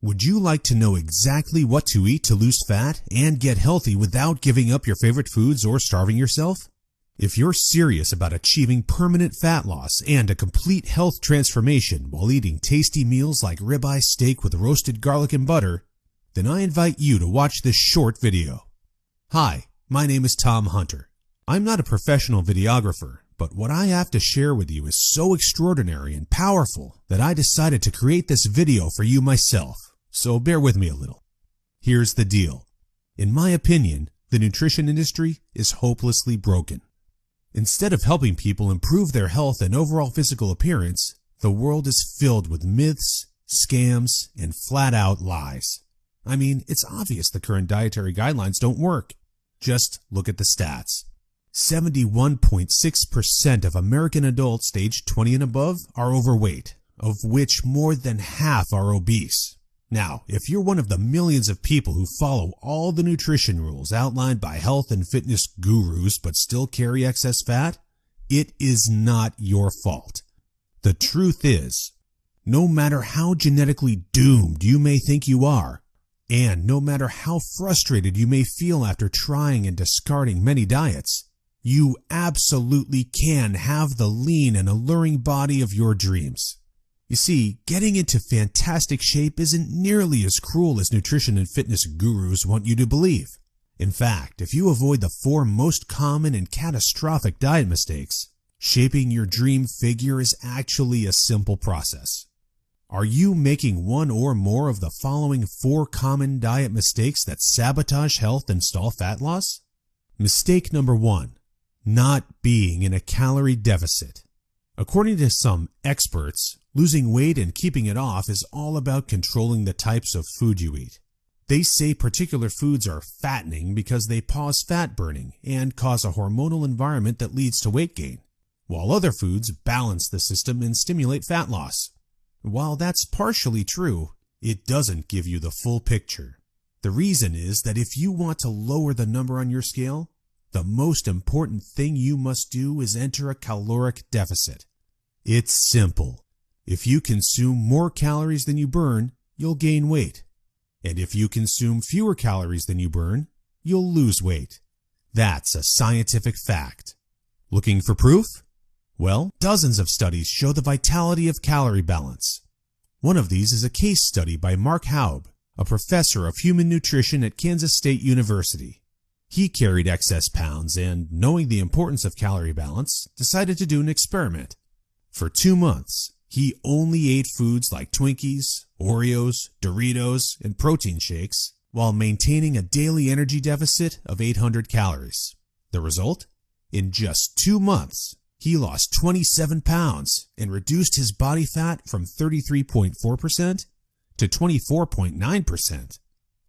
Would you like to know exactly what to eat to lose fat and get healthy without giving up your favorite foods or starving yourself? If you're serious about achieving permanent fat loss and a complete health transformation while eating tasty meals like ribeye steak with roasted garlic and butter, then I invite you to watch this short video. Hi, my name is Tom Hunter. I'm not a professional videographer, but what I have to share with you is so extraordinary and powerful that I decided to create this video for you myself. So bear with me a little. Here's the deal. In my opinion, the nutrition industry is hopelessly broken. Instead of helping people improve their health and overall physical appearance, the world is filled with myths, scams, and flat-out lies. I mean, it's obvious the current dietary guidelines don't work. Just look at the stats. 71.6% of American adults aged 20 and above are overweight, of which more than half are obese. Now, if you're one of the millions of people who follow all the nutrition rules outlined by health and fitness gurus but still carry excess fat, it is not your fault. The truth is, no matter how genetically doomed you may think you are, and no matter how frustrated you may feel after trying and discarding many diets, you absolutely can have the lean and alluring body of your dreams. You see, getting into fantastic shape isn't nearly as cruel as nutrition and fitness gurus want you to believe. In fact, if you avoid the 4 most common and catastrophic diet mistakes, shaping your dream figure is actually a simple process. Are you making one or more of the following 4 common diet mistakes that sabotage health and stall fat loss? Mistake number 1, not being in a calorie deficit. According to some experts, losing weight and keeping it off is all about controlling the types of food you eat. They say particular foods are fattening because they pause fat burning and cause a hormonal environment that leads to weight gain, while other foods balance the system and stimulate fat loss. While that's partially true, it doesn't give you the full picture. The reason is that if you want to lower the number on your scale, the most important thing you must do is enter a caloric deficit. It's simple. If you consume more calories than you burn, you'll gain weight. And if you consume fewer calories than you burn, you'll lose weight. That's a scientific fact. Looking for proof? Well, dozens of studies show the vitality of calorie balance. One of these is a case study by Mark Haub, a professor of human nutrition at Kansas State University. He carried excess pounds and, knowing the importance of calorie balance, decided to do an experiment. For 2 months, he only ate foods like Twinkies, Oreos, Doritos, and protein shakes while maintaining a daily energy deficit of 800 calories. The result? In just 2 months, he lost 27 pounds and reduced his body fat from 33.4% to 24.9%.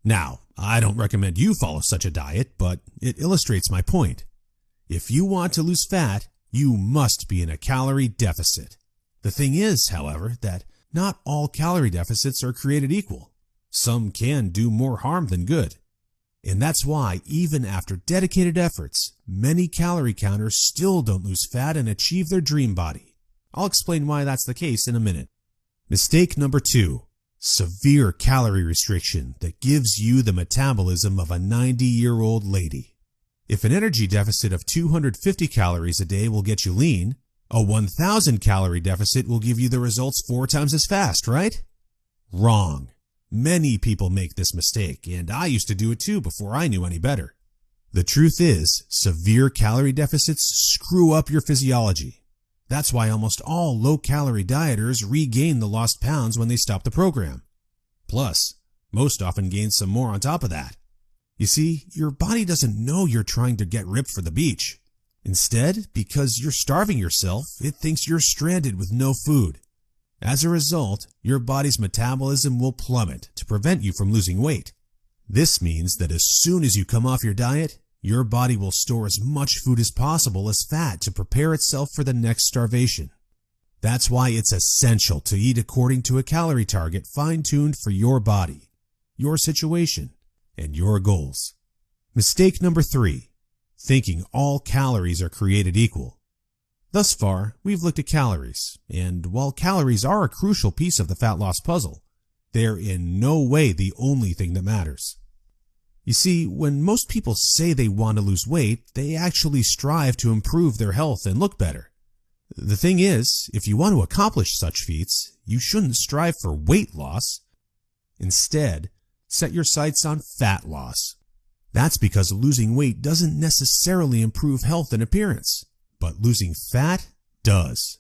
Now, I don't recommend you follow such a diet, but it illustrates my point. If you want to lose fat, you must be in a calorie deficit. The thing is, however, that not all calorie deficits are created equal. Some can do more harm than good. And that's why, even after dedicated efforts, many calorie counters still don't lose fat and achieve their dream body. I'll explain why that's the case in a minute. Mistake number 2. Severe calorie restriction that gives you the metabolism of a 90-year-old lady. If an energy deficit of 250 calories a day will get you lean, a 1,000 calorie deficit will give you the results 4 times as fast, right? Wrong. Many people make this mistake, and I used to do it too before I knew any better. The truth is, severe calorie deficits screw up your physiology. That's why almost all low-calorie dieters regain the lost pounds when they stop the program. Plus, most often gain some more on top of that. You see, your body doesn't know you're trying to get ripped for the beach. Instead, because you're starving yourself, it thinks you're stranded with no food. As a result, your body's metabolism will plummet to prevent you from losing weight. This means that as soon as you come off your diet, your body will store as much food as possible as fat to prepare itself for the next starvation. That's why it's essential to eat according to a calorie target fine-tuned for your body, your situation, and your goals. Mistake number 3. Thinking all calories are created equal. Thus far, we've looked at calories, and while calories are a crucial piece of the fat loss puzzle, they're in no way the only thing that matters. You see, when most people say they want to lose weight, they actually strive to improve their health and look better. The thing is, if you want to accomplish such feats, you shouldn't strive for weight loss. Instead, set your sights on fat loss. That's because losing weight doesn't necessarily improve health and appearance, but losing fat does.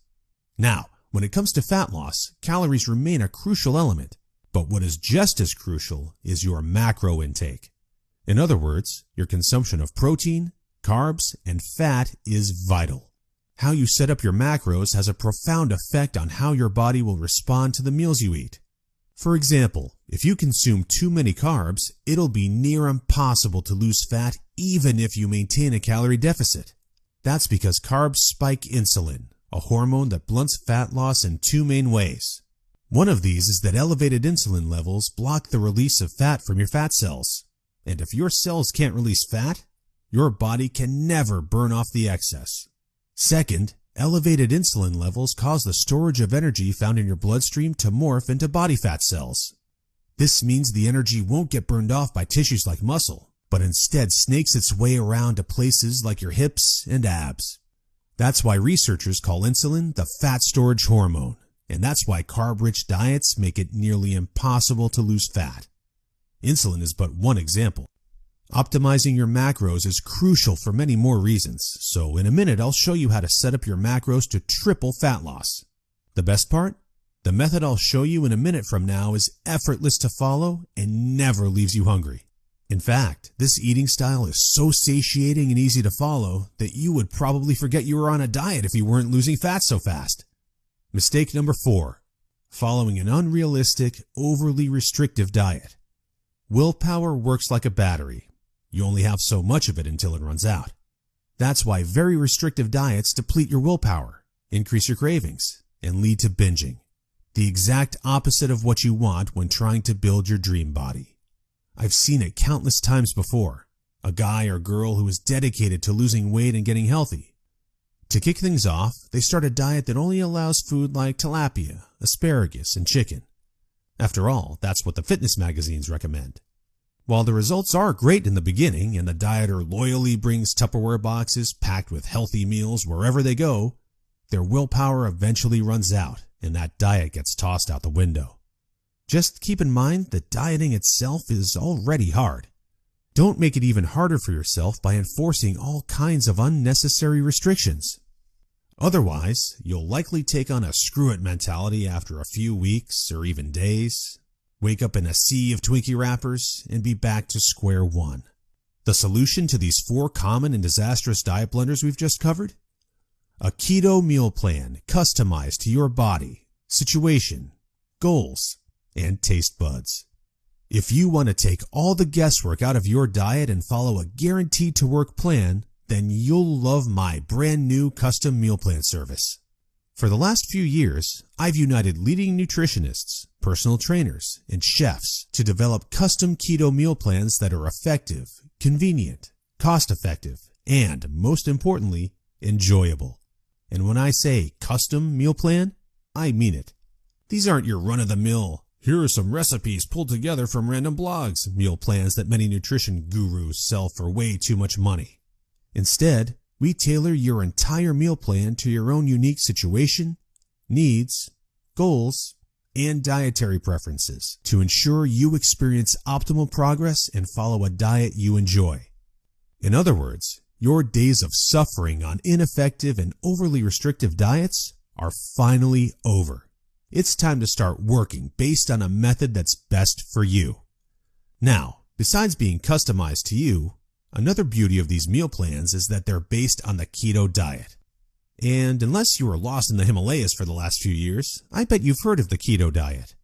Now, when it comes to fat loss, calories remain a crucial element, but what is just as crucial is your macro intake. In other words, your consumption of protein, carbs, and fat is vital. How you set up your macros has a profound effect on how your body will respond to the meals you eat. For example, if you consume too many carbs, it'll be near impossible to lose fat even if you maintain a calorie deficit. That's because carbs spike insulin, a hormone that blunts fat loss in two main ways. One of these is that elevated insulin levels block the release of fat from your fat cells. And if your cells can't release fat, your body can never burn off the excess. Second, elevated insulin levels cause the storage of energy found in your bloodstream to morph into body fat cells. This means the energy won't get burned off by tissues like muscle, but instead snakes its way around to places like your hips and abs. That's why researchers call insulin the fat storage hormone, and that's why carb-rich diets make it nearly impossible to lose fat. Insulin is but one example. Optimizing your macros is crucial for many more reasons, so in a minute I'll show you how to set up your macros to triple fat loss. The best part? The method I'll show you in a minute from now is effortless to follow and never leaves you hungry. In fact, this eating style is so satiating and easy to follow that you would probably forget you were on a diet if you weren't losing fat so fast. Mistake number 4. Following an unrealistic, overly restrictive diet. Willpower works like a battery. You only have so much of it until it runs out. That's why very restrictive diets deplete your willpower, increase your cravings, and lead to binging. The exact opposite of what you want when trying to build your dream body. I've seen it countless times before. A guy or girl who is dedicated to losing weight and getting healthy. To kick things off, they start a diet that only allows food like tilapia, asparagus, and chicken. After all, that's what the fitness magazines recommend. While the results are great in the beginning and the dieter loyally brings Tupperware boxes packed with healthy meals wherever they go, their willpower eventually runs out and that diet gets tossed out the window. Just keep in mind that dieting itself is already hard. Don't make it even harder for yourself by enforcing all kinds of unnecessary restrictions. Otherwise, you'll likely take on a screw-it mentality after a few weeks or even days, wake up in a sea of Twinkie wrappers, and be back to square one. The solution to these 4 common and disastrous diet blunders we've just covered? A keto meal plan customized to your body, situation, goals, and taste buds. If you want to take all the guesswork out of your diet and follow a guaranteed-to-work plan, then you'll love my brand new custom meal plan service. For the last few years, I've united leading nutritionists, personal trainers, and chefs to develop custom keto meal plans that are effective, convenient, cost-effective, and, most importantly, enjoyable. And when I say custom meal plan, I mean it. These aren't your run-of-the-mill, here are some recipes pulled together from random blogs meal plans that many nutrition gurus sell for way too much money. Instead, we tailor your entire meal plan to your own unique situation, needs, goals, and dietary preferences to ensure you experience optimal progress and follow a diet you enjoy. In other words, your days of suffering on ineffective and overly restrictive diets are finally over. It's time to start working based on a method that's best for you. Now, besides being customized to you, another beauty of these meal plans is that they're based on the keto diet. And unless you were lost in the Himalayas for the last few years, I bet you've heard of the keto diet.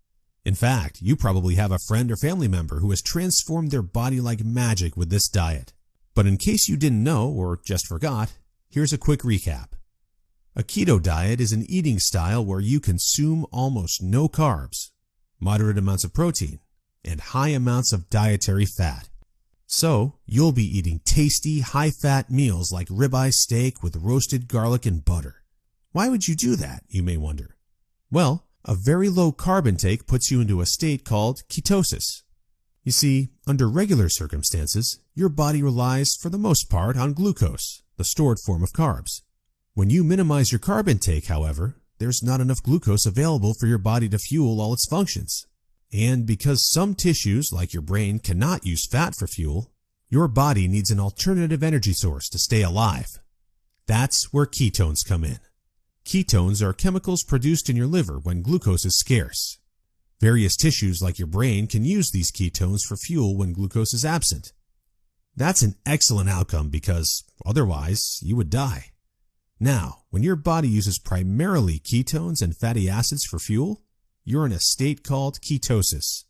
In fact, you probably have a friend or family member who has transformed their body like magic with this diet. But in case you didn't know or just forgot, here's a quick recap. A keto diet is an eating style where you consume almost no carbs, moderate amounts of protein, and high amounts of dietary fat. So, you'll be eating tasty, high-fat meals like ribeye steak with roasted garlic and butter. Why would you do that, you may wonder? Well, A very low carb intake puts you into a state called ketosis. You see, under regular circumstances, your body relies for the most part on glucose, the stored form of carbs. When you minimize your carb intake, however, there's not enough glucose available for your body to fuel all its functions. And because some tissues, like your brain, cannot use fat for fuel, your body needs an alternative energy source to stay alive. That's where ketones come in. Ketones are chemicals produced in your liver when glucose is scarce. Various tissues like your brain can use these ketones for fuel when glucose is absent. That's an excellent outcome because otherwise you would die. Now, when your body uses primarily ketones and fatty acids for fuel, you're in a state called ketosis.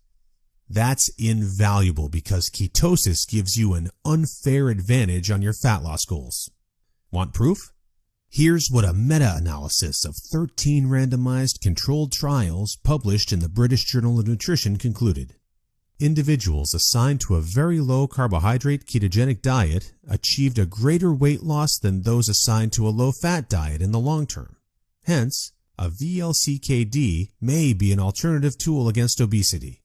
That's invaluable because ketosis gives you an unfair advantage on your fat loss goals. Want proof? Here's what a meta-analysis of 13 randomized controlled trials published in the British Journal of Nutrition concluded. Individuals assigned to a very low carbohydrate ketogenic diet achieved a greater weight loss than those assigned to a low-fat diet in the long term. Hence, a VLCKD may be an alternative tool against obesity.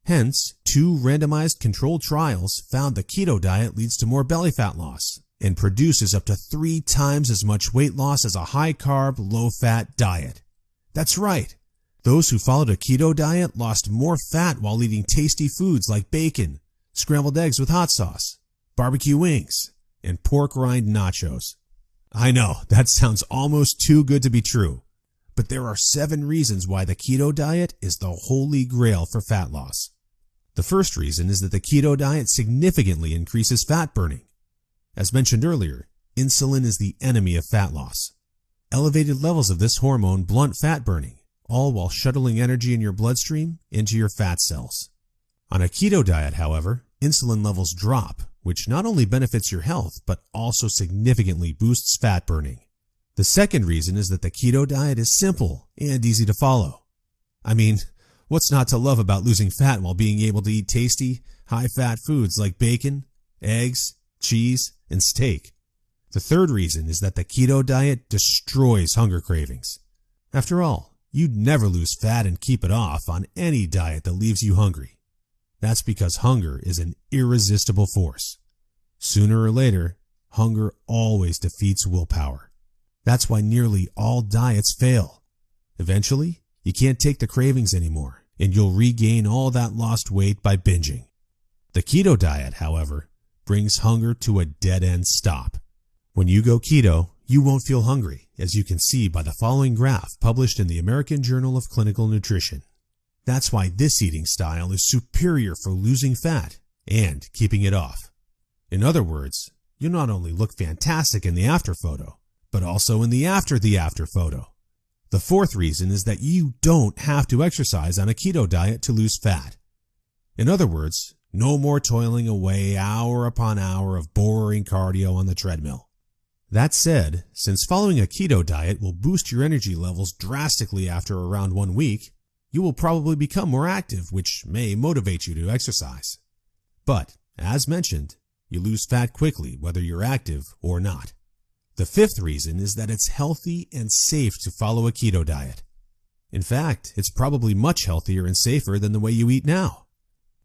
Hence, 2 randomized controlled trials found the keto diet leads to more belly fat loss and produces up to 3 times as much weight loss as a high-carb, low-fat diet. That's right. Those who followed a keto diet lost more fat while eating tasty foods like bacon, scrambled eggs with hot sauce, barbecue wings, and pork rind nachos. I know, that sounds almost too good to be true, but there are 7 reasons why the keto diet is the holy grail for fat loss. The first reason is that the keto diet significantly increases fat burning. As mentioned earlier, insulin is the enemy of fat loss. Elevated levels of this hormone blunt fat burning, all while shuttling energy in your bloodstream into your fat cells. On a keto diet, however, insulin levels drop, which not only benefits your health, but also significantly boosts fat burning. The second reason is that the keto diet is simple and easy to follow. I mean, what's not to love about losing fat while being able to eat tasty, high-fat foods like bacon, eggs, cheese, and steak? The third reason is that the keto diet destroys hunger cravings. After all, you'd never lose fat and keep it off on any diet that leaves you hungry. That's because hunger is an irresistible force. Sooner or later, hunger always defeats willpower. That's why nearly all diets fail. Eventually, you can't take the cravings anymore, and you'll regain all that lost weight by binging. The keto diet, however, brings hunger to a dead-end stop. When you go keto, you won't feel hungry, as you can see by the following graph published in the American Journal of Clinical Nutrition. That's why this eating style is superior for losing fat and keeping it off. In other words, you'll not only look fantastic in the after photo, but also in the after photo. The fourth reason is that you don't have to exercise on a keto diet to lose fat. In other words, no more toiling away hour upon hour of boring cardio on the treadmill. That said, since following a keto diet will boost your energy levels drastically after around 1 week, you will probably become more active, which may motivate you to exercise. But, as mentioned, you lose fat quickly whether you're active or not. The fifth reason is that it's healthy and safe to follow a keto diet. In fact, it's probably much healthier and safer than the way you eat now.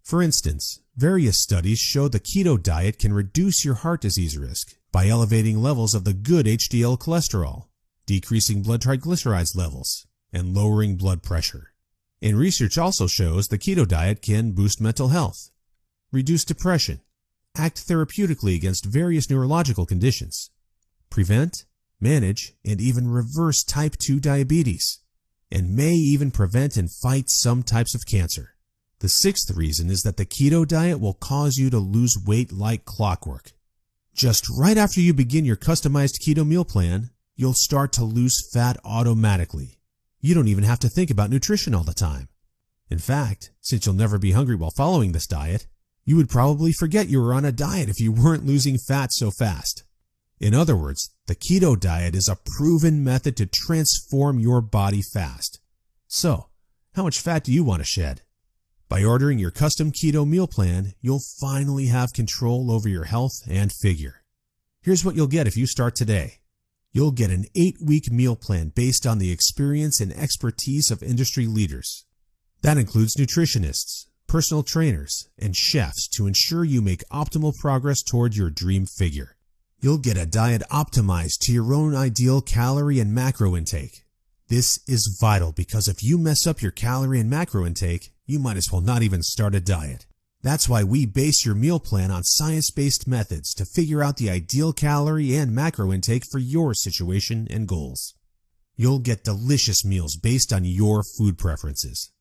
For instance, various studies show the keto diet can reduce your heart disease risk by elevating levels of the good HDL cholesterol, decreasing blood triglycerides levels, and lowering blood pressure. And research also shows the keto diet can boost mental health, reduce depression, act therapeutically against various neurological conditions, prevent, manage, and even reverse type 2 diabetes, and may even prevent and fight some types of cancer. The sixth reason is that the keto diet will cause you to lose weight like clockwork. Just right after you begin your customized keto meal plan, you'll start to lose fat automatically. You don't even have to think about nutrition all the time. In fact, since you'll never be hungry while following this diet, you would probably forget you were on a diet if you weren't losing fat so fast. In other words, the keto diet is a proven method to transform your body fast. So, how much fat do you want to shed? By ordering your custom keto meal plan, you'll finally have control over your health and figure. Here's what you'll get if you start today. You'll get an 8-week meal plan based on the experience and expertise of industry leaders. That includes nutritionists, personal trainers, and chefs to ensure you make optimal progress toward your dream figure. You'll get a diet optimized to your own ideal calorie and macro intake. This is vital because if you mess up your calorie and macro intake, you might as well not even start a diet. That's why we base your meal plan on science-based methods to figure out the ideal calorie and macro intake for your situation and goals. You'll get delicious meals based on your food preferences.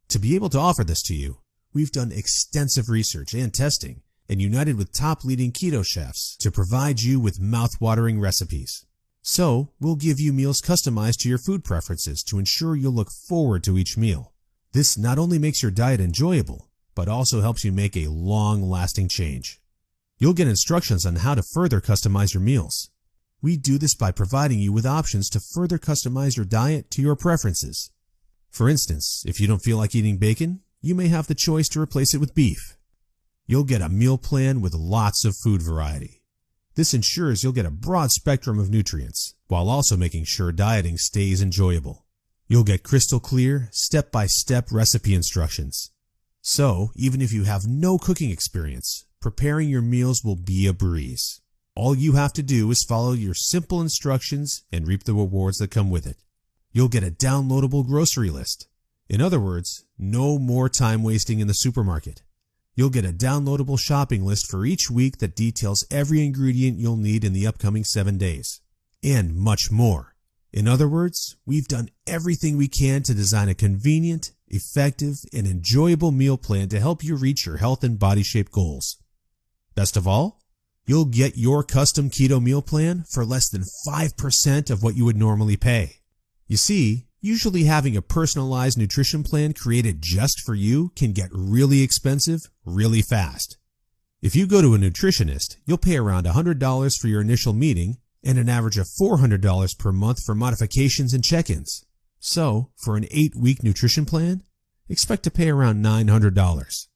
To be able to offer this to you, we've done extensive research and testing and united with top leading keto chefs to provide you with mouth-watering recipes. So, we'll give you meals customized to your food preferences to ensure you'll look forward to each meal. This not only makes your diet enjoyable, but also helps you make a long-lasting change. You'll get instructions on how to further customize your meals. We do this by providing you with options to further customize your diet to your preferences. For instance, if you don't feel like eating bacon, you may have the choice to replace it with beef. You'll get a meal plan with lots of food variety. This ensures you'll get a broad spectrum of nutrients, while also making sure dieting stays enjoyable. You'll get crystal clear, step-by-step recipe instructions. So, even if you have no cooking experience, preparing your meals will be a breeze. All you have to do is follow your simple instructions and reap the rewards that come with it. You'll get a downloadable grocery list. In other words, no more time wasting in the supermarket. You'll get a downloadable shopping list for each week that details every ingredient you'll need in the upcoming 7 days. And much more. In other words, we've done everything we can to design a convenient, effective, and enjoyable meal plan to help you reach your health and body shape goals. Best of all, you'll get your custom keto meal plan for less than 5% of what you would normally pay. You see, usually having a personalized nutrition plan created just for you can get really expensive really fast. If you go to a nutritionist, you'll pay around $100 for your initial meeting and an average of $400 per month for modifications and check-ins. So, for an 8-week nutrition plan, expect to pay around $900.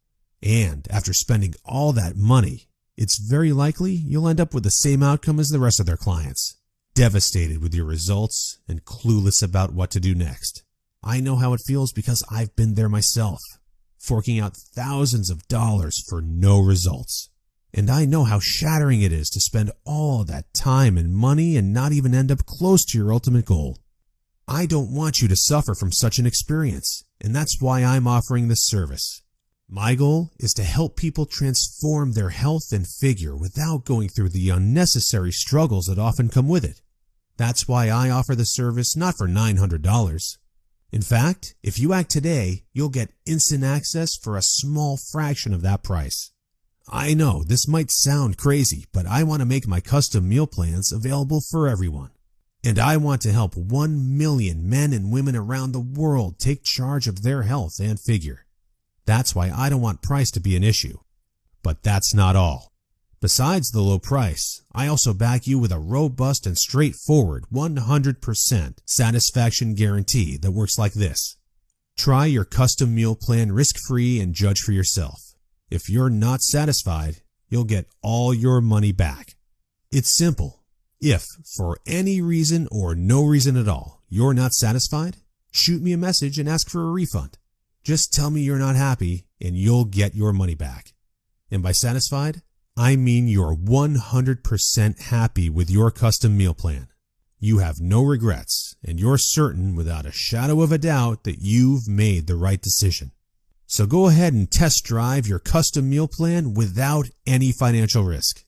And after spending all that money, it's very likely you'll end up with the same outcome as the rest of their clients. Devastated with your results and clueless about what to do next. I know how it feels because I've been there myself, forking out thousands of dollars for no results. And I know how shattering it is to spend all that time and money and not even end up close to your ultimate goal. I don't want you to suffer from such an experience, and that's why I'm offering this service. My goal is to help people transform their health and figure without going through the unnecessary struggles that often come with it. That's why I offer the service not for $900. In fact, if you act today, you'll get instant access for a small fraction of that price. I know this might sound crazy, but I want to make my custom meal plans available for everyone. And I want to help 1 million men and women around the world take charge of their health and figure. That's why I don't want price to be an issue. But that's not all. Besides the low price, I also back you with a robust and straightforward 100% satisfaction guarantee that works like this. Try your custom meal plan risk-free and judge for yourself. If you're not satisfied, you'll get all your money back. It's simple. If, for any reason or no reason at all, you're not satisfied, shoot me a message and ask for a refund. Just tell me you're not happy and you'll get your money back. And by satisfied, I mean you're 100% happy with your custom meal plan. You have no regrets and you're certain without a shadow of a doubt that you've made the right decision. So go ahead and test drive your custom meal plan without any financial risk.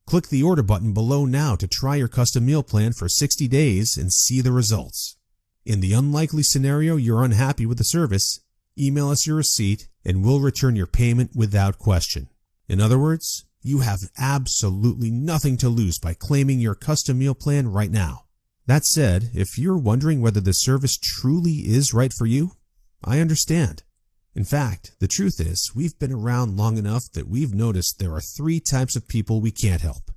Click the order button below now to try your custom meal plan for 60 days and see the results. In the unlikely scenario you're unhappy with the service, email us your receipt and we'll return your payment without question. In other words, you have absolutely nothing to lose by claiming your custom meal plan right now. That said, if you're wondering whether the service truly is right for you, I understand. In fact, the truth is, we've been around long enough that we've noticed there are 3 types of people we can't help.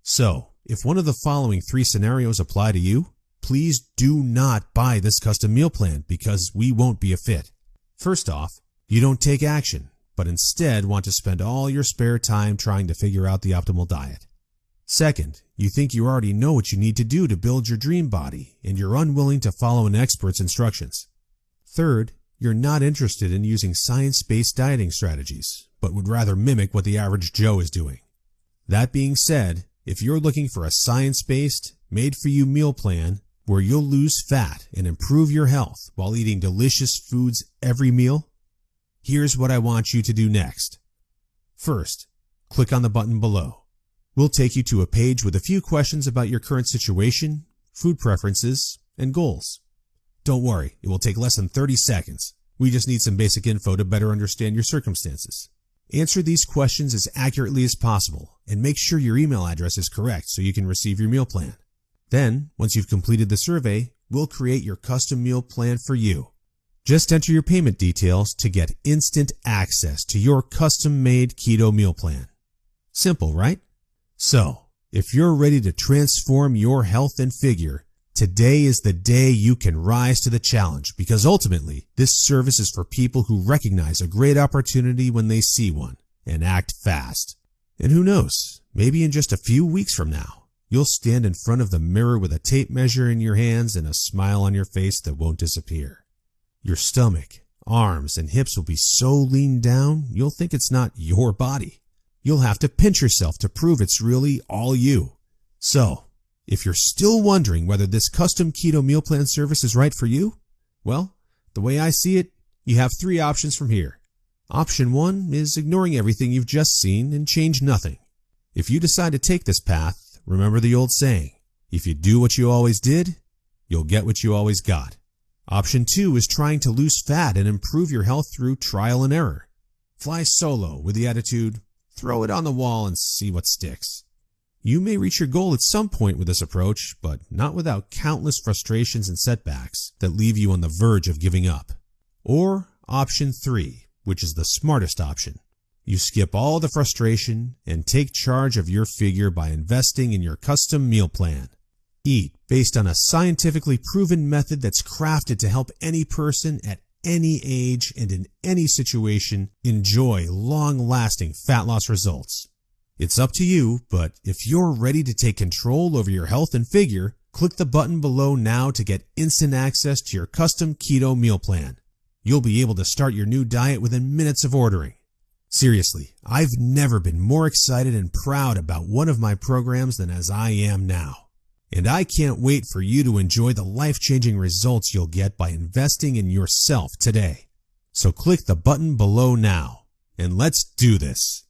So, if one of the following 3 scenarios apply to you, please do not buy this custom meal plan because we won't be a fit. First off, you don't take action, but instead want to spend all your spare time trying to figure out the optimal diet. Second, you think you already know what you need to do to build your dream body, and you're unwilling to follow an expert's instructions. Third, you're not interested in using science-based dieting strategies, but would rather mimic what the average Joe is doing. That being said, if you're looking for a science-based, made-for-you meal plan where you'll lose fat and improve your health while eating delicious foods every meal, here's what I want you to do next. First, click on the button below. We'll take you to a page with a few questions about your current situation, food preferences, and goals. Don't worry, it will take less than 30 seconds. We just need some basic info to better understand your circumstances. Answer these questions as accurately as possible and make sure your email address is correct so you can receive your meal plan. Then, once you've completed the survey, we'll create your custom meal plan for you. Just enter your payment details to get instant access to your custom-made keto meal plan. Simple, right? So, if you're ready to transform your health and figure, today is the day you can rise to the challenge, because ultimately, this service is for people who recognize a great opportunity when they see one and act fast. And who knows, maybe in just a few weeks from now, you'll stand in front of the mirror with a tape measure in your hands and a smile on your face that won't disappear. Your stomach, arms, and hips will be so lean down, you'll think it's not your body. You'll have to pinch yourself to prove it's really all you. So, if you're still wondering whether this custom keto meal plan service is right for you, well, the way I see it, you have 3 options from here. Option 1 is ignoring everything you've just seen and change nothing. If you decide to take this path, remember the old saying, if you do what you always did, you'll get what you always got. Option 2 is trying to lose fat and improve your health through trial and error. Fly solo with the attitude, throw it on the wall and see what sticks. You may reach your goal at some point with this approach, but not without countless frustrations and setbacks that leave you on the verge of giving up. Or option 3, which is the smartest option. You skip all the frustration and take charge of your figure by investing in your custom meal plan. Eat based on a scientifically proven method that's crafted to help any person at any age and in any situation enjoy long-lasting fat loss results. It's up to you, but if you're ready to take control over your health and figure, click the button below now to get instant access to your custom keto meal plan. You'll be able to start your new diet within minutes of ordering. Seriously, I've never been more excited and proud about one of my programs than as I am now. And I can't wait for you to enjoy the life-changing results you'll get by investing in yourself today. So click the button below now, and let's do this.